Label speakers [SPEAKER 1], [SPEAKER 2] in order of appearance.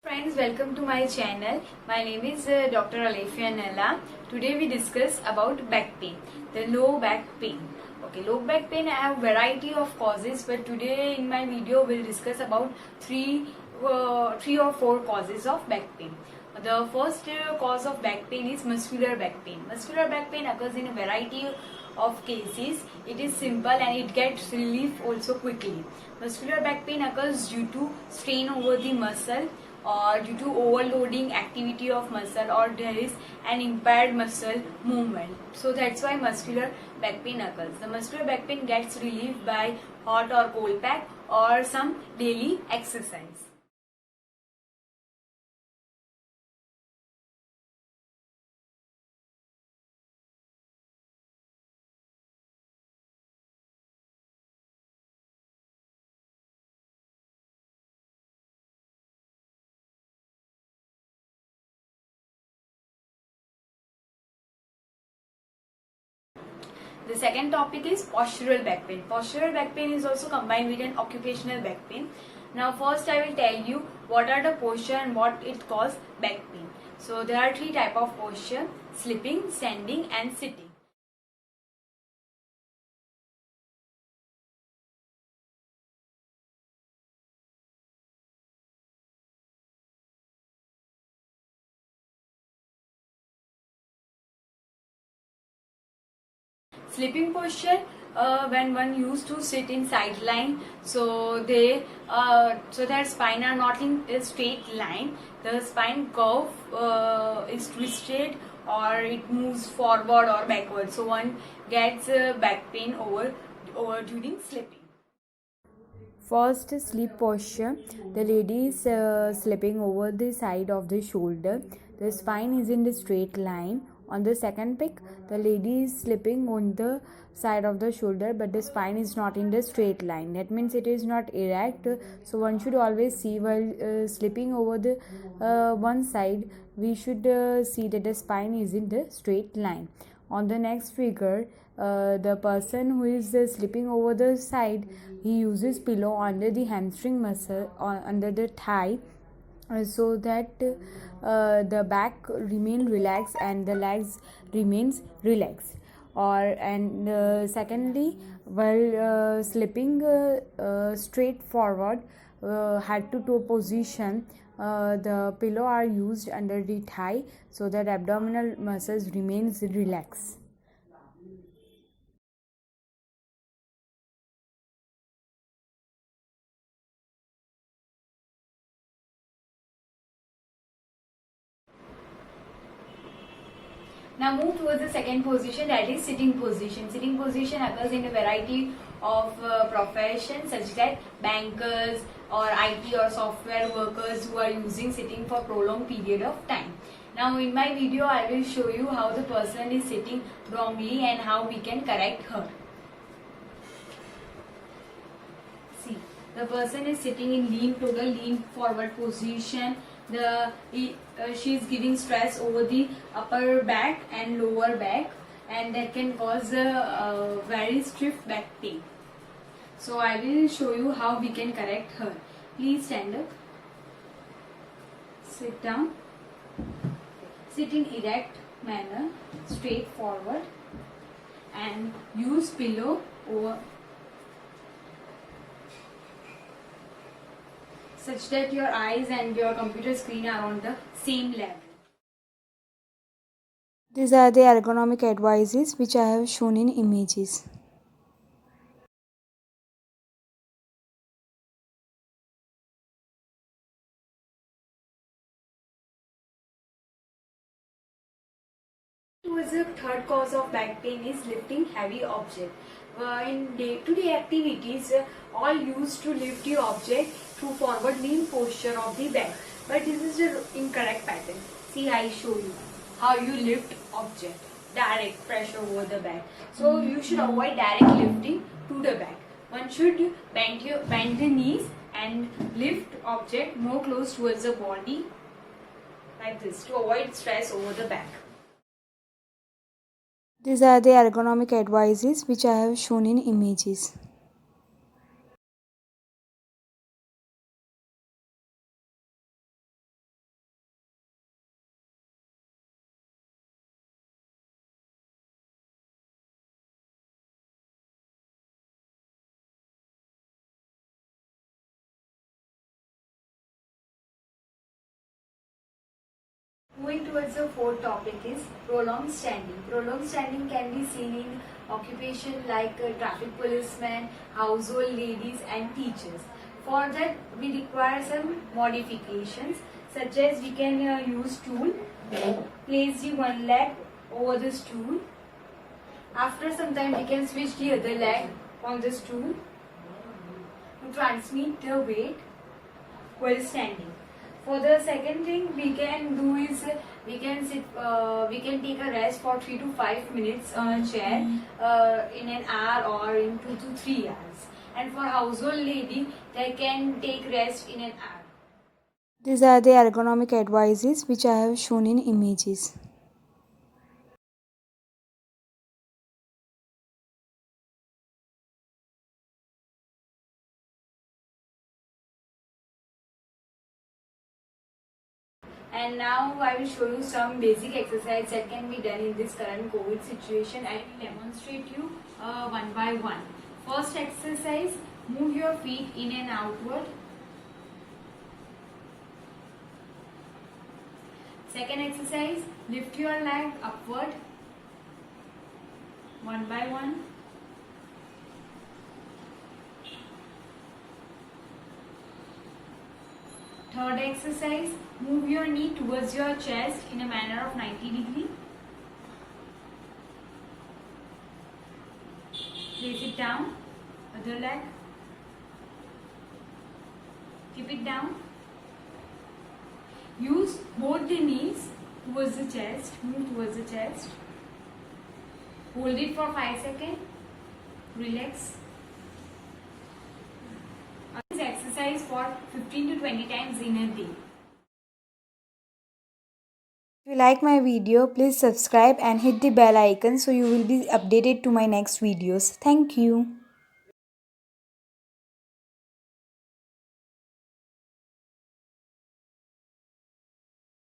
[SPEAKER 1] Friends, welcome to my channel. My name is Dr. Alefia Nella. Today we discuss about back pain, the low back pain. Okay, low back pain I have variety of causes, but today in my video we'll discuss about three or four causes of back pain. The first cause of back pain is muscular back pain. Muscular back pain occurs in a variety of cases. It is simple and it gets relief also quickly. Muscular back pain occurs due to strain over the muscle or due to overloading activity of muscle, or there is an impaired muscle movement. So that's why muscular back pain occurs. The muscular back pain gets relieved by hot or cold pack or some daily exercise. The second topic is postural back pain. Postural back pain is also combined with an occupational back pain. Now first I will tell you what are the posture and what it causes back pain. So there are three types of posture: sleeping, standing and sitting. Sleeping posture, when one used to sit in sideline, so their spine are not in a straight line. The spine curve is twisted, or it moves forward or backward. So one gets back pain over during sleeping. First, sleep posture. The lady is sleeping over the side of the shoulder. The spine is in the straight line. On the second pic, the lady is sleeping on the side of the shoulder, but the spine is not in the straight line. That means it is not erect. So one should always see while sleeping over the one side, we should see that the spine is in the straight line. On the next figure, the person who is sleeping over the side, he uses pillow under the hamstring muscle or under the thigh, so that the back remain relaxed and the legs remains relaxed. Secondly, while sleeping straight forward, head to toe position, the pillow are used under the thigh so that abdominal muscles remains relaxed. Now move towards the second position, that is sitting position. Sitting position occurs in a variety of professions such that bankers or IT or software workers who are using sitting for prolonged period of time. Now in my video I will show you how the person is sitting wrongly and how we can correct her. See, the person is sitting in lean forward position. She is giving stress over the upper back and lower back, and that can cause a very stiff back pain. So I will show you how we can correct her. Please stand up, sit down, sit in erect manner, straight forward, and use pillow over such that your eyes and your computer screen are on the same level.
[SPEAKER 2] These are the ergonomic advices which I have shown in images.
[SPEAKER 1] Towards the third cause of back pain is lifting heavy object. In day-to-day activities, all used to lift the object through forward lean posture of the back. But this is the incorrect pattern. See, I show you how you lift object. Direct pressure over the back. So you should avoid direct lifting to the back. One should bend the knees and lift object more close towards the body, like this, to avoid stress over the back.
[SPEAKER 2] These are the ergonomic advices which I have shown in images.
[SPEAKER 1] moving towards the fourth topic is prolonged standing. Prolonged standing can be seen in occupation like traffic policemen, household ladies and teachers. For that we require some modifications, such as we can use stool. Place the one leg over the stool. After some time we can switch the other leg on the stool to transmit the weight while standing. For the second thing we can do is we can take a rest for 3 to 5 minutes on a chair in an hour or in 2 to 3 hours. And for household lady, they can take rest in an hour.
[SPEAKER 2] These are the ergonomic advices which I have shown in images.
[SPEAKER 1] And now I will show you some basic exercise that can be done in this current COVID situation. I will demonstrate you one by one. First exercise, move your feet in and outward. Second exercise, lift your leg upward, one by one. Third exercise, move your knee towards your chest in a manner of 90 degree. Place it down, other leg. Keep it down. Use both the knees towards the chest, move towards the chest. Hold it for 5 seconds. Relax. This exercise for 15 to 20 times in a day.
[SPEAKER 2] If you like my video, please subscribe and hit the bell icon so you will be updated to my next videos. Thank you.